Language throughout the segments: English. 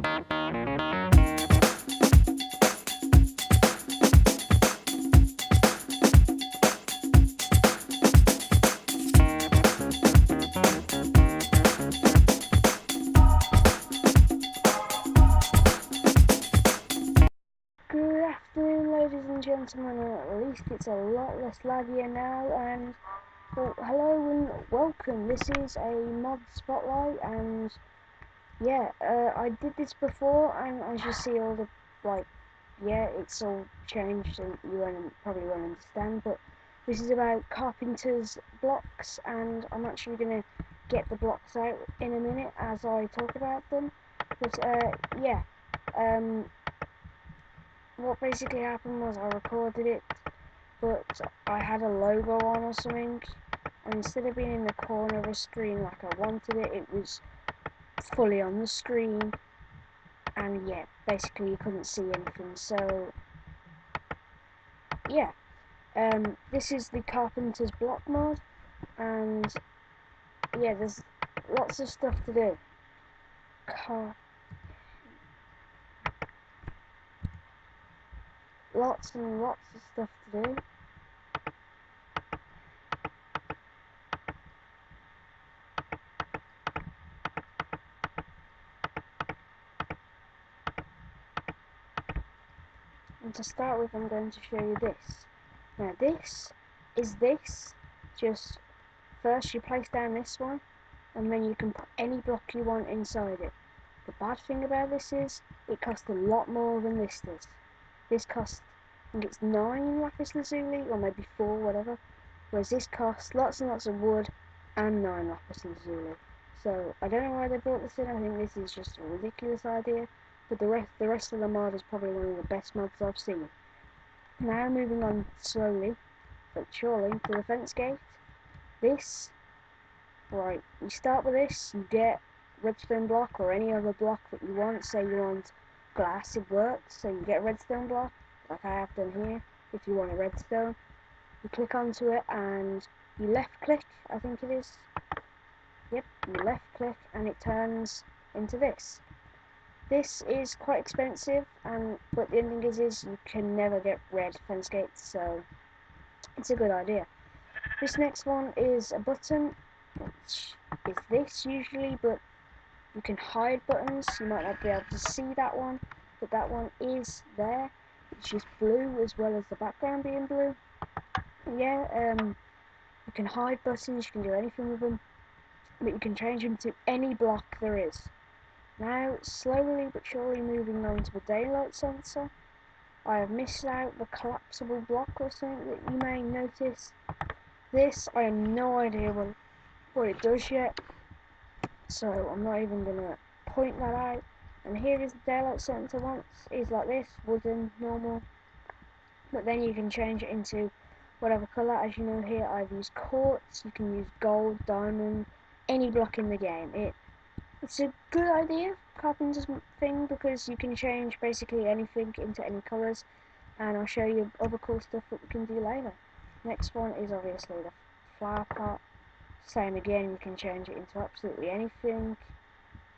Good afternoon, ladies and gentlemen, or at least it's a lot less laggier now, and well, hello and welcome. This is a mod spotlight, and yeah, I did this before, and as you see, all the it's all changed, and you probably won't understand. But this is about Carpenter's blocks, and I'm actually gonna get the blocks out in a minute as I talk about them. But what basically happened was I recorded it, but I had a logo on or something, and instead of being in the corner of a screen like I wanted it, it was fully on the screen, and yeah, basically you couldn't see anything. So yeah, this is the Carpenter's block mod, and yeah, there's lots of stuff to do. Lots and lots of stuff to do. And to start with, I'm going to show you this. Now this, just first you place down this one, and then you can put any block you want inside it. The bad thing about this is, it costs a lot more than this does. This costs, I think it's 9 lapis lazuli, or maybe 4, whatever, whereas this costs lots and lots of wood and 9 lapis lazuli. So I don't know why they brought this in. I think this is just a ridiculous idea, but the rest of the mod is probably one of the best mods I've seen. Now moving on slowly but surely to the fence gate. This, right, you start with this, you get redstone block or any other block that you want. Say you want glass, it works, so you get a redstone block, like I have done here. If you want a redstone, you click onto it and you left click, I think it is. Yep, you left click and it turns into this. This is quite expensive, but the ending is you can never get red fence gates, so it's a good idea. This next one is a button, which is this usually, but you can hide buttons. You might not be able to see that one, but that one is there. It's just blue as well as the background being blue. Yeah, you can hide buttons, you can do anything with them, but you can change them to any block there is. Now, slowly but surely moving on to the daylight sensor. I have missed out the collapsible block or something that you may notice. This, I have no idea what it does yet, so I'm not even going to point that out. And here is the daylight sensor once. It's like this, wooden, normal, but then you can change it into whatever colour. As you know here, I've used quartz. You can use gold, diamond, any block in the game. It's a good idea, Carpenter's thing, because you can change basically anything into any colours, and I'll show you other cool stuff that we can do later. Next one is obviously the flower pot. Same again, you can change it into absolutely anything.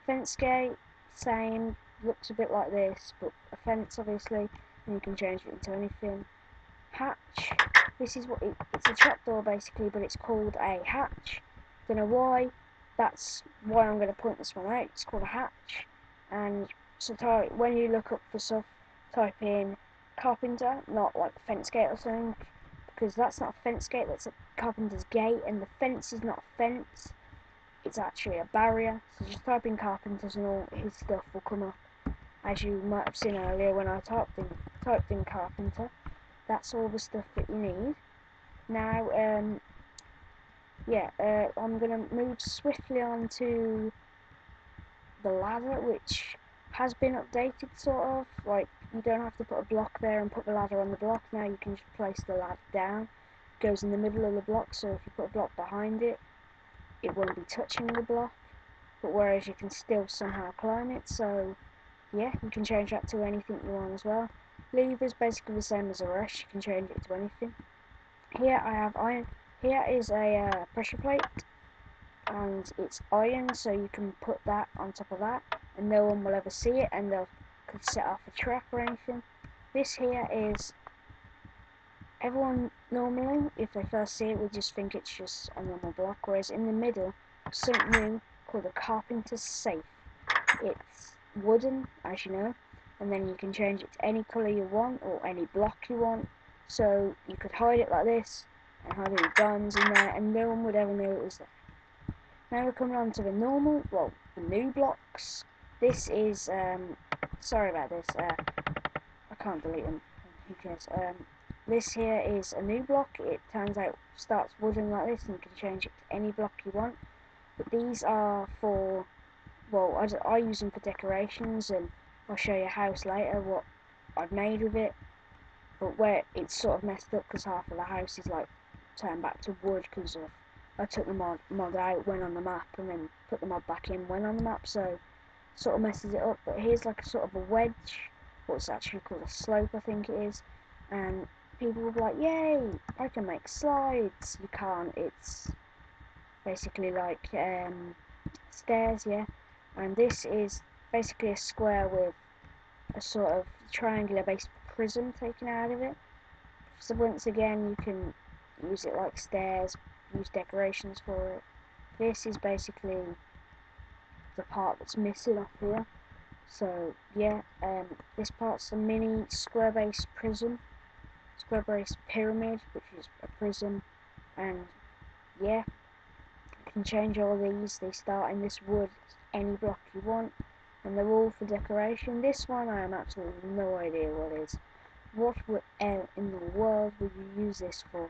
Fence gate, same, looks a bit like this, but a fence obviously, and you can change it into anything. Hatch, this is it's a trapdoor basically, but it's called a hatch. Don't know why. That's why I'm going to point this one out. It's called a hatch, and so when you look up for stuff, type in Carpenter, not like fence gate or something, because that's not a fence gate, that's a Carpenter's gate, and the fence is not a fence, it's actually a barrier. So just type in Carpenter's and all his stuff will come up, as you might have seen earlier when I typed in Carpenter. That's all the stuff that you need. Now, I'm going to move swiftly on to the ladder, which has been updated, sort of. Like, you don't have to put a block there and put the ladder on the block. Now you can just place the ladder down. It goes in the middle of the block, so if you put a block behind it, it won't be touching the block. But whereas you can still somehow climb it, so yeah, you can change that to anything you want as well. Lever is basically the same as the rest, you can change it to anything. Here I have iron. Here is a pressure plate, and it's iron, so you can put that on top of that. and no one will ever see it, and they'll could set off a trap or anything. This here is, everyone normally, if they first see it, would just think it's just a normal block, whereas in the middle, something new called a Carpenter's safe. It's wooden, as you know, and then you can change it to any colour you want, or any block you want, so you could hide it like this, and hide all your diamonds in there, and no one would ever know it was there. Now we're coming on to the normal, well, the new blocks. This is, sorry about this, I can't delete them, who cares. This here is a new block. It turns out starts wooden like this, and you can change it to any block you want. But these are for, well, I use them for decorations, and I'll show you a house later what I've made with it. But where it's sort of messed up because half of the house is like turned back to wood because I took the mod out when on the map, and then put the mod back in when on the map, so sort of messes it up. But here's like a sort of a wedge, what's actually called a slope, I think it is, and people will be like, yay, I can make slides. You can't, it's basically like stairs, yeah. And this is basically a square with a sort of triangular based prism taken out of it. So once again, you can use it like stairs, use decorations for it. This is basically the part that's missing off here. So yeah, this part's a mini square based prism, square based pyramid, which is a prism, and yeah, you can change all these. They start in this wood, any block you want, and they're all for decoration. This one I have absolutely no idea what it is. What in the world would you use this for?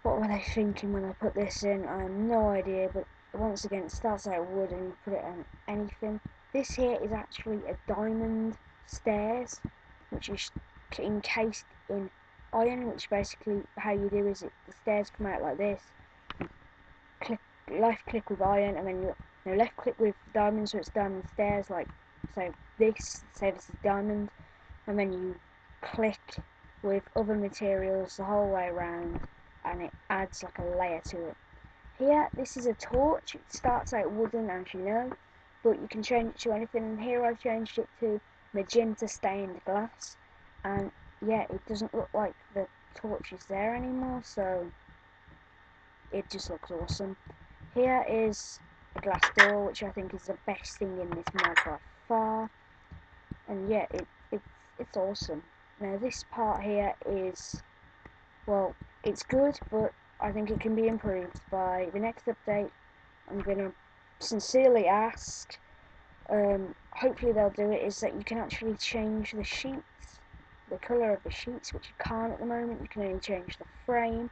What were they thinking when they put this in? I have no idea, but once again, it starts out wood and you put it on anything. This here is actually a diamond stairs, which is encased in iron, which basically how you do is the stairs come out like this. Left click with iron, and then you left click with diamond, so it's diamond stairs, like so this, say this is diamond, and then you click with other materials the whole way around, and it adds like a layer to it. Here, this is a torch. It starts out wooden, as you know, but you can change it to anything. And here I've changed it to magenta stained glass, and yeah, it doesn't look like the torch is there anymore, so it just looks awesome. Here is a glass door, which I think is the best thing in this mod by far, and yeah, it's awesome. Now this part here is, well, it's good, but I think it can be improved by the next update. I'm going to sincerely ask, hopefully they'll do it, is that you can actually change the sheets, the colour of the sheets, which you can't at the moment. You can only change the frame,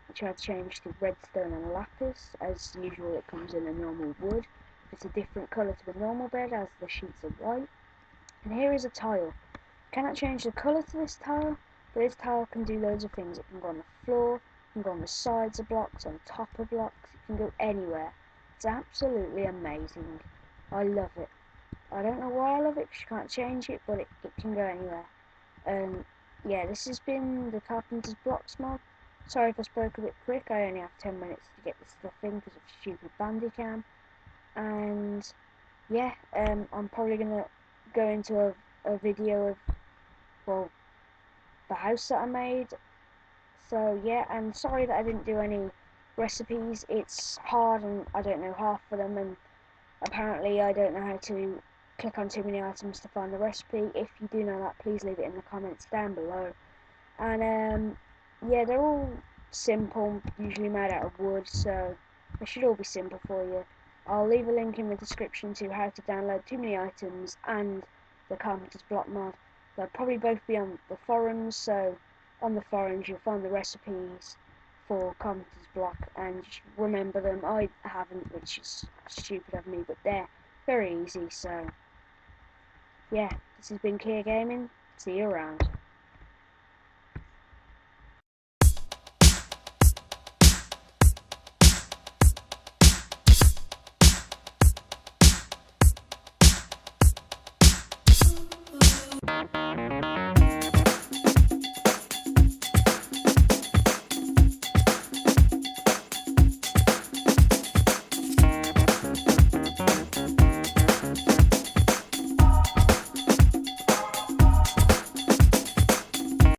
which I've changed to redstone and lapis. As usual, it comes in a normal wood. It's a different colour to the normal bed, as the sheets are white. And here is a tile. Cannot change the colour to this tile, but this tile can do loads of things. It can go on the floor, it can go on the sides of blocks, on top of blocks, it can go anywhere. It's absolutely amazing. I love it. I don't know why I love it, because you can't change it, but it can go anywhere. Yeah, this has been the Carpenter's Blocks mod. Sorry if I spoke a bit quick, I only have 10 minutes to get this stuff in because of stupid Bandicam. And yeah, I'm probably going to go into a video of, well, the house that I made. So yeah, and sorry that I didn't do any recipes. It's hard and I don't know half of them, and apparently I don't know how to click on too many items to find the recipe. If you do know that, please leave it in the comments down below. And yeah, they're all simple, usually made out of wood, so they should all be simple for you. I'll leave a link in the description to how to download Too Many Items and the Carpenter's Block mod. They'll probably both be on the forums, so on the forums you'll find the recipes for Carpenter's Block, and just remember them. I haven't, which is stupid of me, but they're very easy. So yeah, this has been Kia Gaming. See you around.